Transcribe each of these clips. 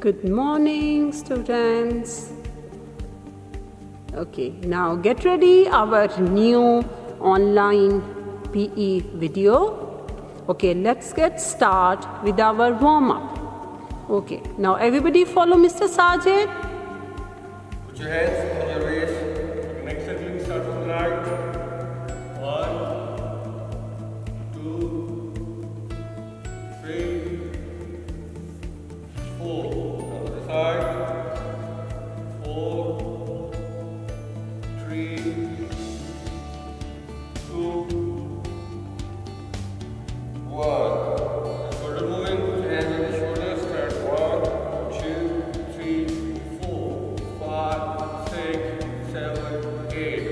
Good morning, students. Okay, now get ready our new online PE video. Okay, let's get start with our warm-up. Okay, now everybody follow Mr. Sajid. Put your hands on your waist. Next cycling start from the right. 1, 2, 3, 4. Now the side. 4, 3, 2, 1. Shoulder moving. Put your hands on the shoulders. Start 1, 2, 3, 4, 5, 6, 7, 8.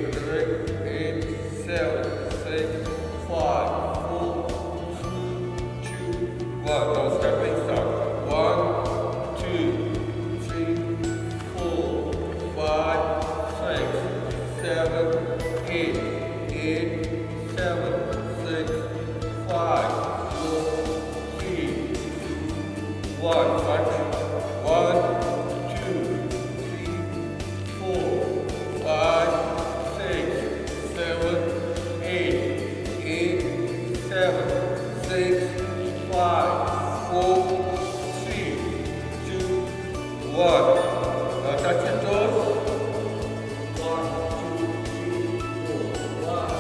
8, 7, 6, 5, 4, 3, 2, 1. Now stepping start. 1, 2, 3, 4, 5, 6, 7, 8. 8, 7, 6, 5, 4, 3, 2, 1. Front. 1, 2, 3, 4, 5, 6, 7, 8. 8, 7, 6, 5, 4, 3, 2, 1. Now touch your toes. 1, 2, 3, 4, 5,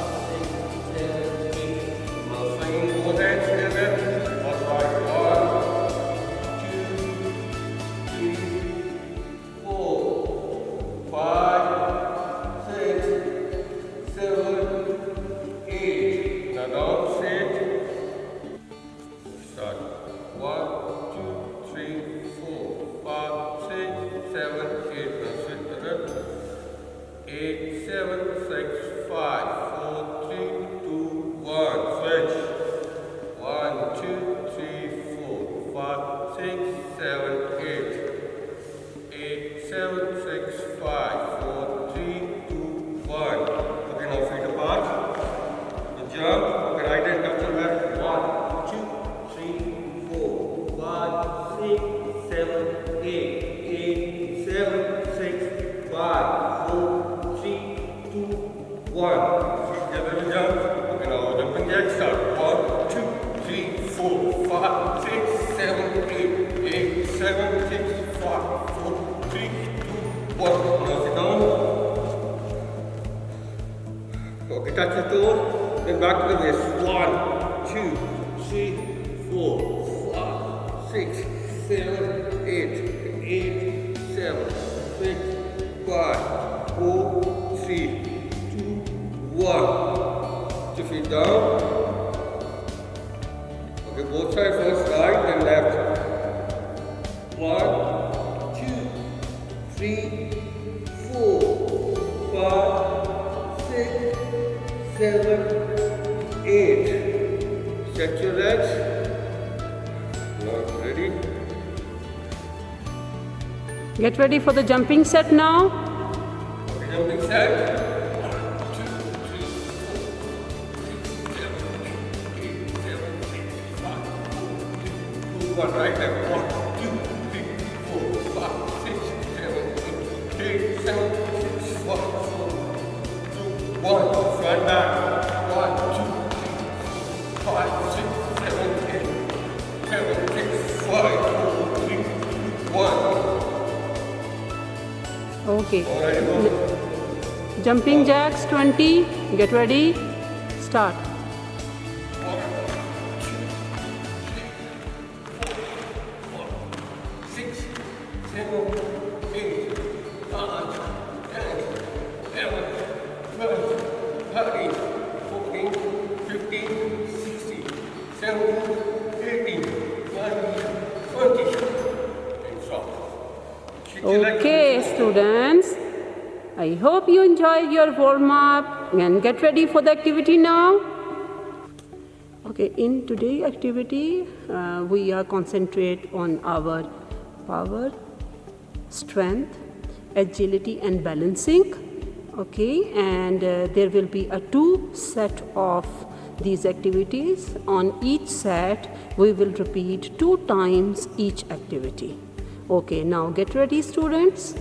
6, 7, 8. Now swinging both hands together. That's right. 1, 2, 3, 4, 5, 6, 7, 8. Now down, straight. Start. 1, 2, 3, 4, 5, 6, 7, 8. Now sit the rep. 8, 7, 6, 5, 4, 3, 2, 1. Switch. 1, 2, 3, 4, 5, 6, 7, 8. 8, 7, 6, 5, 4, 3, 2, 1. Okay, now feet apart. You jump. Okay, right hand touch your left. 1, 2, 3, 4, 5, 6, 7, 8. 8, 7, 6, 5, 4, 3, 2, 1. Feet together to jump. Okay, now jumping jack start. 1, 2, 3, 4, 5, 6, 7, 8. 8, 7, 6, 5, 4, 3, 2, 1. Now sit down. Okay, touch your toes. Then back to the waist. 1, 2, 3, 4, 5, 6, 7, 8. 8, 7, 6, 5, 4, 3, 2, 1. 2 feet down. Okay, both sides, first right, then left. 1, 2, 3, 4, 5, 6, 7, 8. Set your legs. Now ready? Get ready for the jumping set now. Okay, jumping set. 2, 3, 4, 6, 7, 8, 7, 6, 5, 4, 3, 2, 1. Right left. 1, 2, 3, 4, 5, 6, 7, 8, 7, 6, 5, 4, 2, 1. Front back. 1, 2, 3, 5, 6, 7, 8, 7, 6, 5, 4, 3, 2, 1. Okay. Alright, go. Jumping jacks 20. Get ready. Start. 6, 7, 8, 5, 10, 11, 12, 13, 14, 15, 16, 17, 18, 19, 20. And stop. Kick your leg. Okay, students. I hope you enjoyed your warm-up and get ready for the activity now. Okay, in today's activity, we are concentrate on our power, strength, agility and balancing. Okay, and there will be a 2 set of these activities. On each set, we will repeat 2 times each activity. Okay, now get ready, students.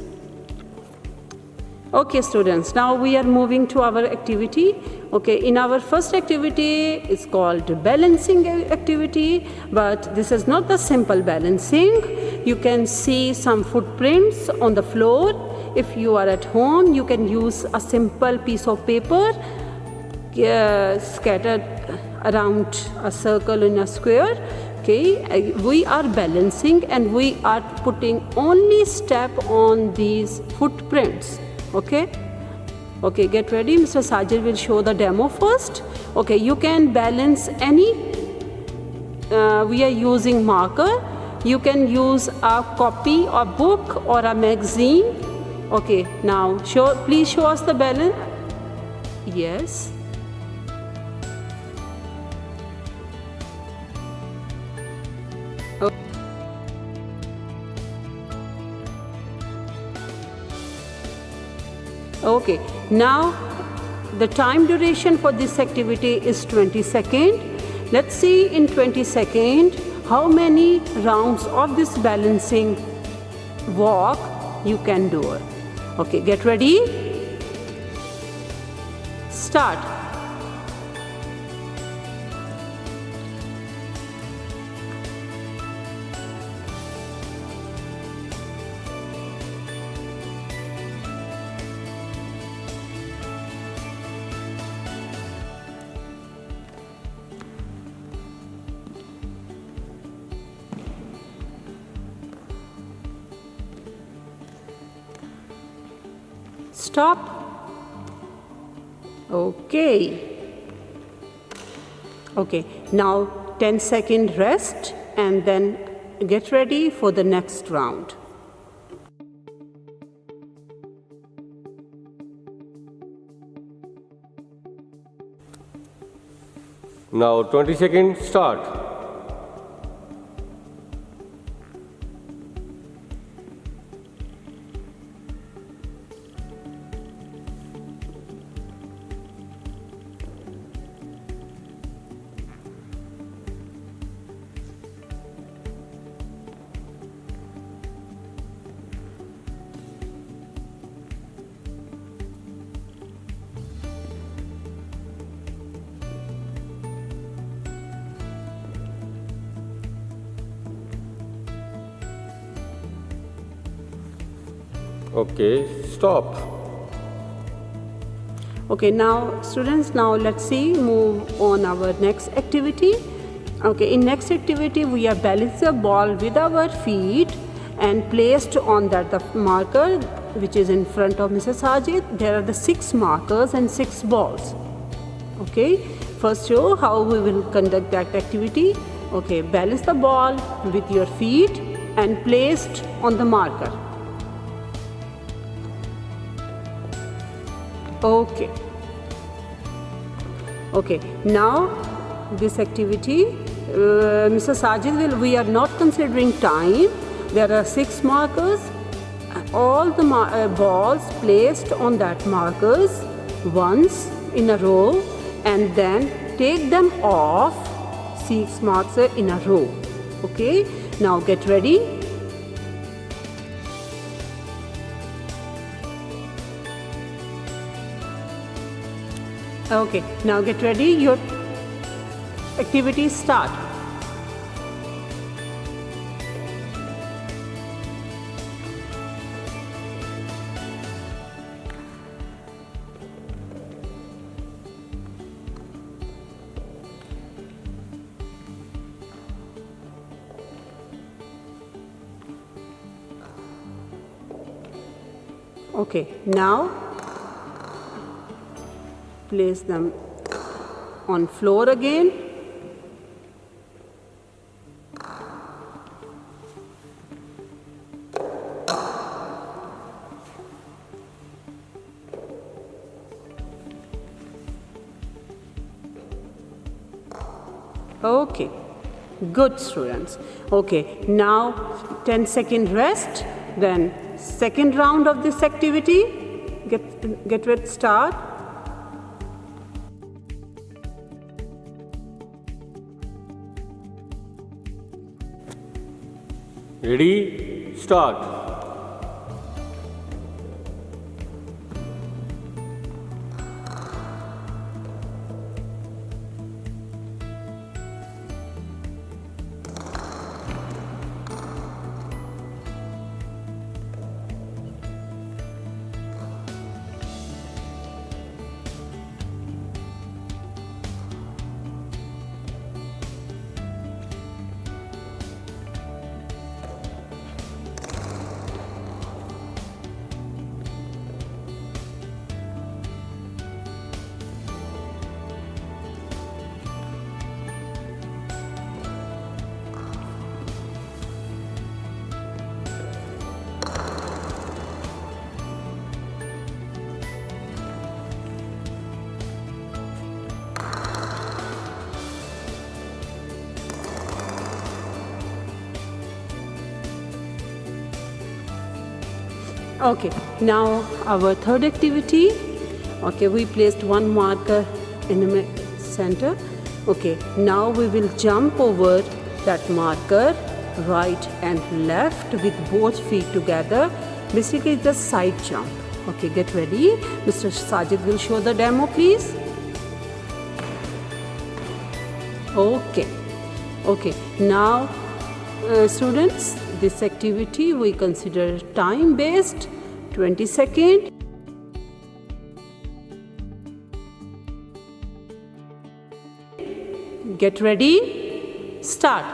Okay, students, now we are moving to our activity. Okay, in our first activity, it's called balancing activity, but this is not the simple balancing. You can see some footprints on the floor. If you are at home, you can use a simple piece of paper scattered around a circle in a square. Okay, we are balancing and we are putting only step on these footprints. Okay, get ready. Mr. Sajid will show the demo first. Okay, you can balance any, we are using marker. You can use a copy, a book or a magazine. Okay, now please show us the balance. Yes. Okay, now the time duration for this activity is 20 seconds. Let's see in 20 seconds how many rounds of this balancing walk you can do. Okay, get ready. Start. Stop. Okay, now 10-second rest and then get ready for the next round. Now 20 seconds, start. Okay, stop. Okay, now students, now let's see, move on our next activity. Okay, in next activity we are balancing the ball with our feet and placed on that the marker which is in front of Mrs. Sajid. There are the 6 markers and 6 balls. Okay, first show how we will conduct that activity. Okay, balance the ball with your feet and placed on the marker. Okay, now this activity, Mr. Sajid we are not considering time. There are 6 markers, all the balls placed on that markers once in a row and then take them off 6 markers in a row. Okay, now get ready. Okay, now get ready, your activity start. Okay, now place them on floor again. Okay, good students. Okay, now 10-second rest, then second round of this activity. Get ready, start. Ready, start. Okay, now our third activity. Okay, we placed one marker in the center. Okay, now we will jump over that marker right and left with both feet together. Basically, it's a side jump. Okay, get ready. Mr. Sajid will show the demo, please. Okay, now students, this activity we consider time based, 20 seconds. Get ready, start.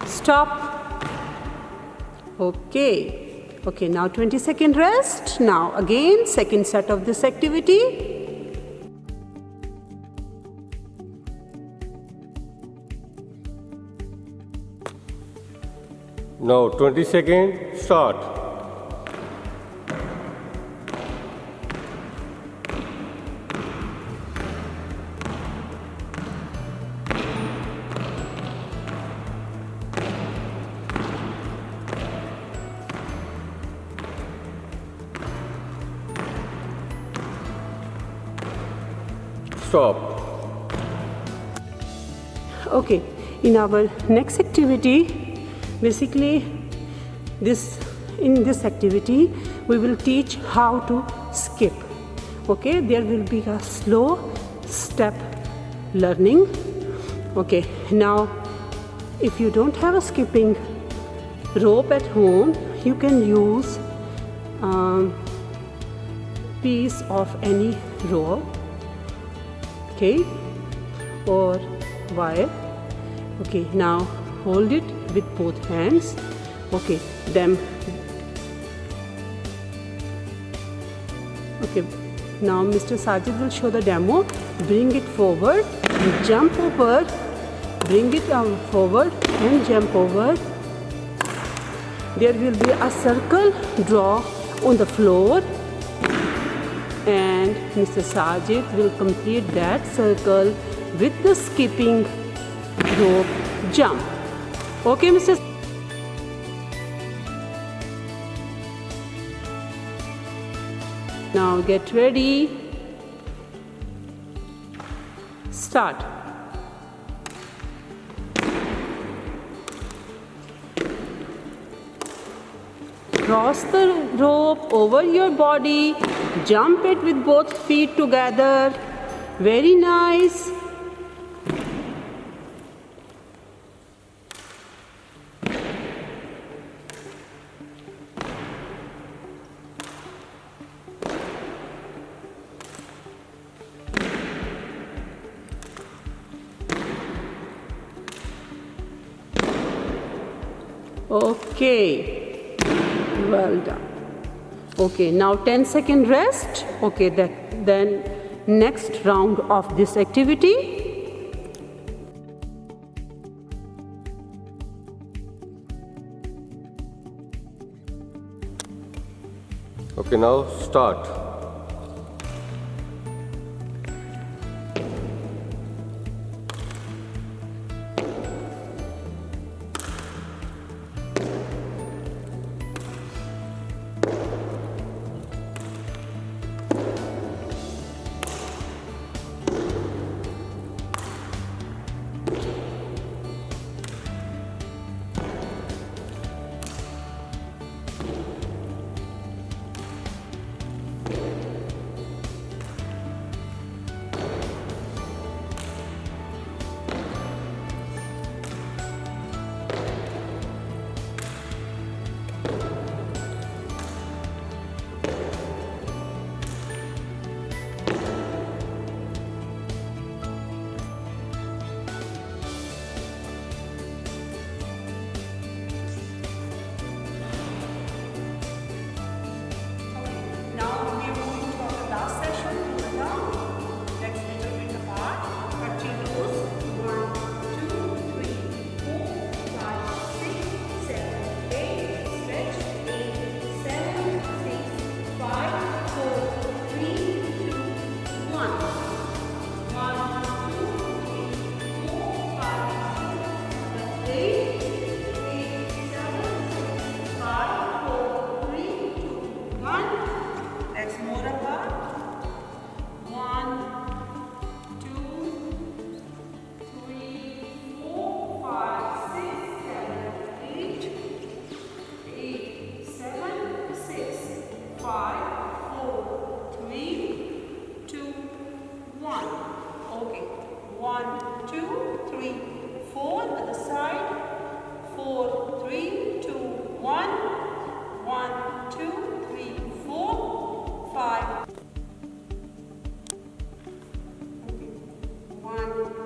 Stop. Okay, now 20-second rest. Now again, second set of this activity. Now 20 seconds, start. Stop. Okay, in our next activity, basically in this activity we will teach how to skip. Okay, there will be a slow step learning. Okay, now if you don't have a skipping rope at home, you can use piece of any rope, okay, or wire. Okay, now hold it with both hands. Okay, okay, now Mr. Sajid will show the demo. Bring it forward and jump over, bring it forward and jump over. There will be a circle draw on the floor and Mr. Sajid will complete that circle with the skipping rope jump. Okay, Mr. Now get ready. Start. Cross the rope over your body. Jump it with both feet together. Very nice. Okay, well done. Okay, now 10-second rest. Okay, then next round of this activity. Okay, now start. 1, 2, 3, 4. Other side. 4, 3, 2, 1. 1, 2, 3, 4, 5. Okay. 1,